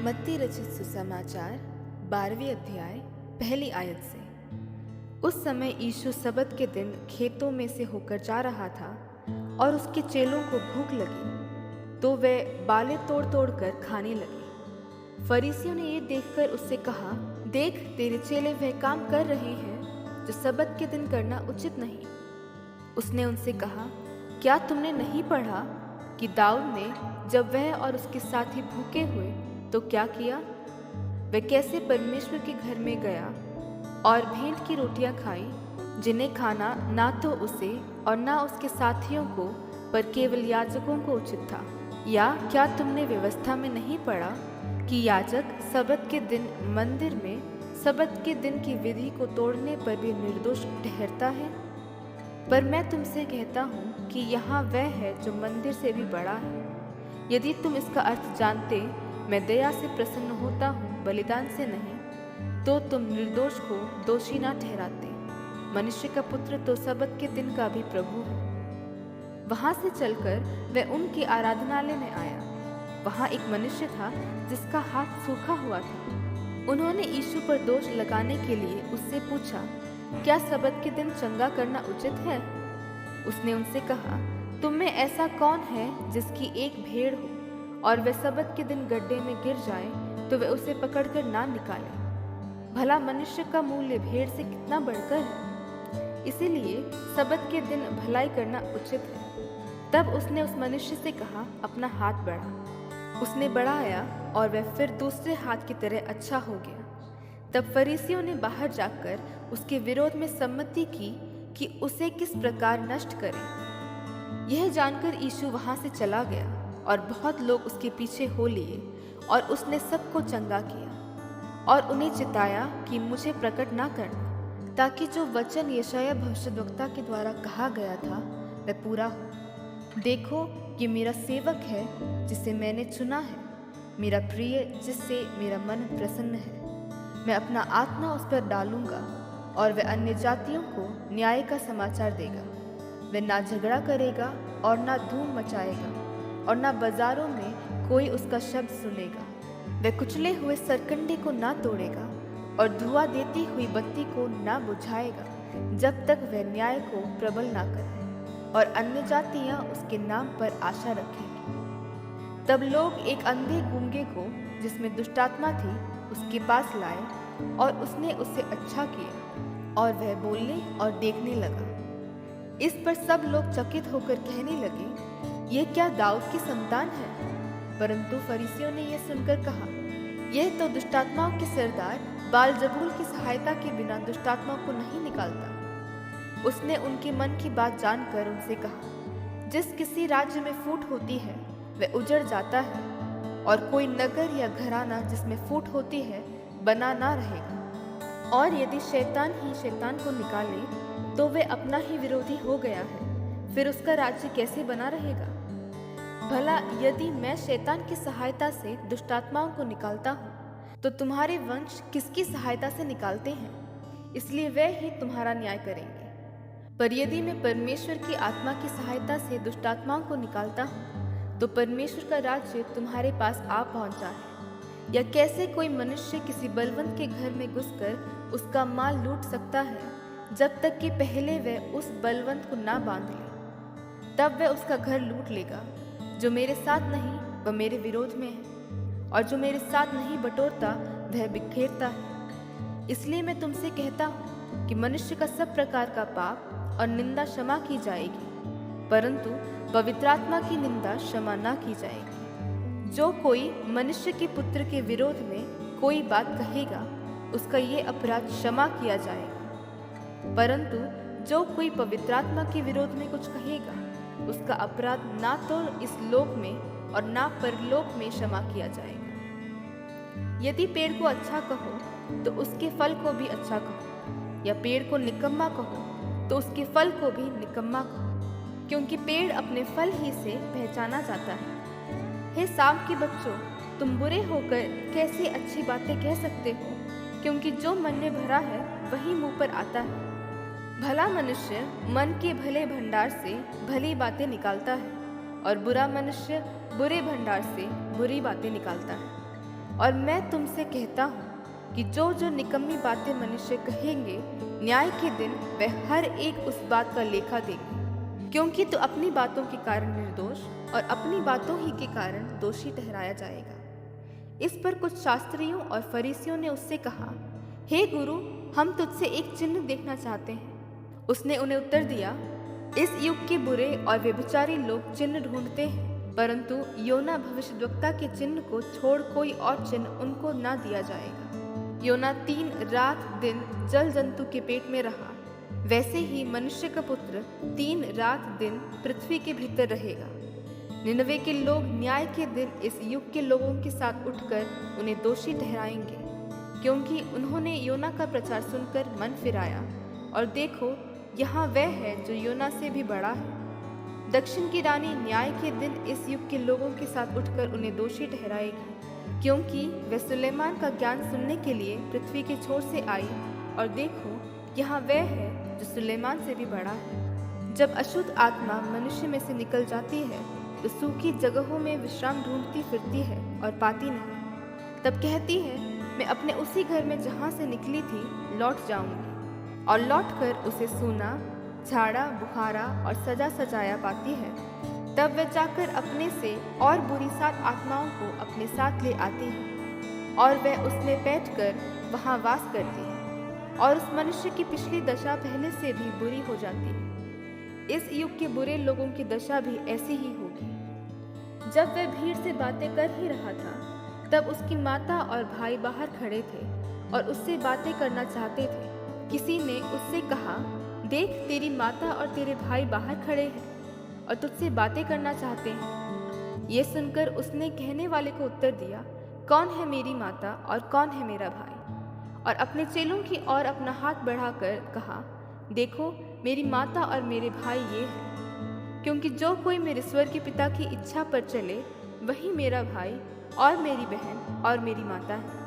मत्ती रचित सुसमाचार 12वें अध्याय पहली आयत से। उस समय यीशु सबत के दिन खेतों में से होकर जा रहा था और उसके चेलों को भूख लगी, तो वे बालें तोड़ तोड़ कर खाने लगे। फरीसियों ने ये देखकर उससे कहा, देख, तेरे चेले वह काम कर रहे हैं जो सबत के दिन करना उचित नहीं। उसने उनसे कहा, क्या तुमने नहीं पढ़ा कि दाऊद ने जब वह और उसके साथी भूखे हुए तो क्या किया? वह कैसे परमेश्वर के घर में गया और भेंट की रोटियां खाई, जिन्हें खाना ना तो उसे और ना उसके साथियों को पर केवल याजकों को उचित था। या क्या तुमने व्यवस्था में नहीं पढ़ा कि याजक सबत के दिन मंदिर में सबत के दिन की विधि को तोड़ने पर भी निर्दोष ठहरता है? पर मैं तुमसे कहता हूँ कि यहाँ वह है जो मंदिर से भी बड़ा है। यदि तुम इसका अर्थ जानते, मैं दया से प्रसन्न होता हूँ बलिदान से नहीं, तो तुम निर्दोष को दोषी ना ठहराते। मनुष्य का पुत्र तो सबत के दिन का भी प्रभु है। वहां से चलकर वह उनके आराधनालय में आया। वहां एक मनुष्य था जिसका हाथ सूखा हुआ था। उन्होंने यीशु पर दोष लगाने के लिए उससे पूछा, क्या सबत के दिन चंगा करना उचित है? उसने उनसे कहा, तुम में ऐसा कौन है जिसकी एक भेड़ हो और वह सबत के दिन गड्ढे में गिर जाए तो वह उसे पकड़कर ना निकाले? भला मनुष्य का मूल्य भेड़ से कितना बढ़कर है। इसीलिए सबत के दिन भलाई करना उचित है। तब उसने उस मनुष्य से कहा, अपना हाथ बढ़ा। उसने बढ़ाया और वह फिर दूसरे हाथ की तरह अच्छा हो गया। तब फरीसियों ने बाहर जाकर उसके विरोध में सम्मति की कि उसे किस प्रकार नष्ट करें। यह जानकर यीशु वहां से चला गया और बहुत लोग उसके पीछे हो लिए, और उसने सबको चंगा किया और उन्हें चिताया कि मुझे प्रकट ना करना, ताकि जो वचन यशायाह भविष्यद्वक्ता के द्वारा कहा गया था वह पूरा हो। देखो, ये मेरा सेवक है जिसे मैंने चुना है, मेरा प्रिय जिससे मेरा मन प्रसन्न है। मैं अपना आत्मा उस पर डालूंगा और वह अन्य जातियों को न्याय का समाचार देगा। वह ना झगड़ा करेगा और ना धूम मचाएगा और ना बाजारों में कोई उसका शब्द सुनेगा। वह कुचले हुए सरकंडे को ना तोड़ेगा और धुआं देती हुई बत्ती को ना बुझाएगा, जब तक वह न्याय को प्रबल ना करे, और अन्य जातियां उसके नाम पर आशा रखेंगी। तब लोग एक अंधे गूंगे को, जिसमें दुष्टात्मा थी, उसके पास लाए और उसने उसे अच्छा किया और वह बोलने और देखने लगा। इस पर सब लोग चकित होकर कहने लगे, ये क्या दाऊद की संतान है? परंतु फरीसियों ने यह सुनकर कहा, यह तो दुष्टात्माओं के सरदार बालजबूल की सहायता के बिना दुष्टात्माओं को नहीं निकालता। उसने उनके मन की बात जानकर उनसे कहा, जिस किसी राज्य में फूट होती है वह उजड़ जाता है, और कोई नगर या घराना जिसमें फूट होती है बना ना रहेगा। और यदि शैतान ही शैतान को निकाले तो वह अपना ही विरोधी हो गया है, फिर उसका राज्य कैसे बना रहेगा? भला यदि मैं शैतान की सहायता से दुष्टात्माओं को निकालता हूँ, तो तुम्हारे वंश किसकी सहायता से निकालते हैं? इसलिए वे ही तुम्हारा न्याय करेंगे। पर यदि मैं परमेश्वर की आत्मा की सहायता से दुष्टात्माओं को निकालता हूँ, तो परमेश्वर का राज्य तुम्हारे पास आ पहुंचा है। या कैसे कोई मनुष्य किसी बलवंत के घर में घुसकर उसका माल लूट सकता है, जब तक कि पहले वह उस बलवंत को ना बांध ले? तब वह उसका घर लूट लेगा। जो मेरे साथ नहीं वह मेरे विरोध में है, और जो मेरे साथ नहीं बटोरता वह बिखेरता है। इसलिए मैं तुमसे कहता हूँ कि मनुष्य का सब प्रकार का पाप और निंदा क्षमा की जाएगी, परंतु पवित्र आत्मा की निंदा क्षमा ना की जाएगी। जो कोई मनुष्य के पुत्र के विरोध में कोई बात कहेगा, उसका ये अपराध क्षमा किया जाएगा, परंतु जो कोई पवित्र आत्मा के विरोध में कुछ कहेगा, उसका अपराध ना तो इस लोक में और ना परलोक में क्षमा किया जाएगा। यदि पेड़ को अच्छा कहो तो उसके फल को भी अच्छा कहो, या पेड़ को निकम्मा कहो तो उसके फल को भी निकम्मा कहो, क्योंकि पेड़ अपने फल ही से पहचाना जाता है। हे शाम के बच्चों, तुम बुरे होकर कैसी अच्छी बातें कह सकते हो? क्योंकि जो मन में भरा है वही मुंह पर आता है। भला मनुष्य मन के भले भंडार से भली बातें निकालता है, और बुरा मनुष्य बुरे भंडार से बुरी बातें निकालता है। और मैं तुमसे कहता हूँ कि जो जो निकम्मी बातें मनुष्य कहेंगे, न्याय के दिन वह हर एक उस बात का लेखा देंगे। क्योंकि तू अपनी बातों के कारण निर्दोष और अपनी बातों ही के कारण दोषी ठहराया जाएगा। इस पर कुछ शास्त्रियों और फरीसियों ने उससे कहा, हे गुरु, हम तुझसे एक चिन्ह देखना चाहते हैं। उसने उन्हें उत्तर दिया, इस युग के बुरे और व्यभिचारी लोग चिन्ह ढूंढते हैं, परंतु योना भविष्यद्वक्ता के चिन्ह को छोड़ कोई और चिन्ह उनको ना दिया जाएगा। योना 3 रात दिन जल जंतु के पेट में रहा, वैसे ही मनुष्य का पुत्र 3 रात दिन पृथ्वी के भीतर रहेगा। निनवे के लोग न्याय के दिन इस युग के लोगों के साथ उठकर उन्हें दोषी ठहराएंगे, क्योंकि उन्होंने योना का प्रचार सुनकर मन फिराया, और देखो यहाँ वह है जो योना से भी बड़ा है। दक्षिण की रानी न्याय के दिन इस युग के लोगों के साथ उठकर उन्हें दोषी ठहराएगी, क्योंकि वह सुलेमान का ज्ञान सुनने के लिए पृथ्वी के छोर से आई, और देखो यहाँ वह है जो सुलेमान से भी बड़ा है। जब अशुद्ध आत्मा मनुष्य में से निकल जाती है तो सूखी जगहों में विश्राम ढूंढती फिरती है और पाती नहीं। तब कहती है, मैं अपने उसी घर में जहाँ से निकली थी लौट जाऊंगी, और लौटकर उसे सूना, झाड़ा बुखारा और सजा सजाया पाती है। तब वह जाकर अपने से और बुरी 7 आत्माओं को अपने साथ ले आती है, और वह उसमें बैठकर वहाँ वास करती है, और उस मनुष्य की पिछली दशा पहले से भी बुरी हो जाती है। इस युग के बुरे लोगों की दशा भी ऐसी ही होगी। जब वह भीड़ से बातें कर ही रहा था, तब उसकी माता और भाई बाहर खड़े थे और उससे बातें करना चाहते थे। किसी ने उससे कहा, देख, तेरी माता और तेरे भाई बाहर खड़े हैं और तुझसे बातें करना चाहते हैं। ये सुनकर उसने कहने वाले को उत्तर दिया, कौन है मेरी माता और कौन है मेरा भाई? और अपने चेलों की ओर अपना हाथ बढ़ाकर कहा, देखो, मेरी माता और मेरे भाई ये हैं। क्योंकि जो कोई मेरे स्वर्ग के पिता की इच्छा पर चले, वही मेरा भाई और मेरी बहन और मेरी माता है।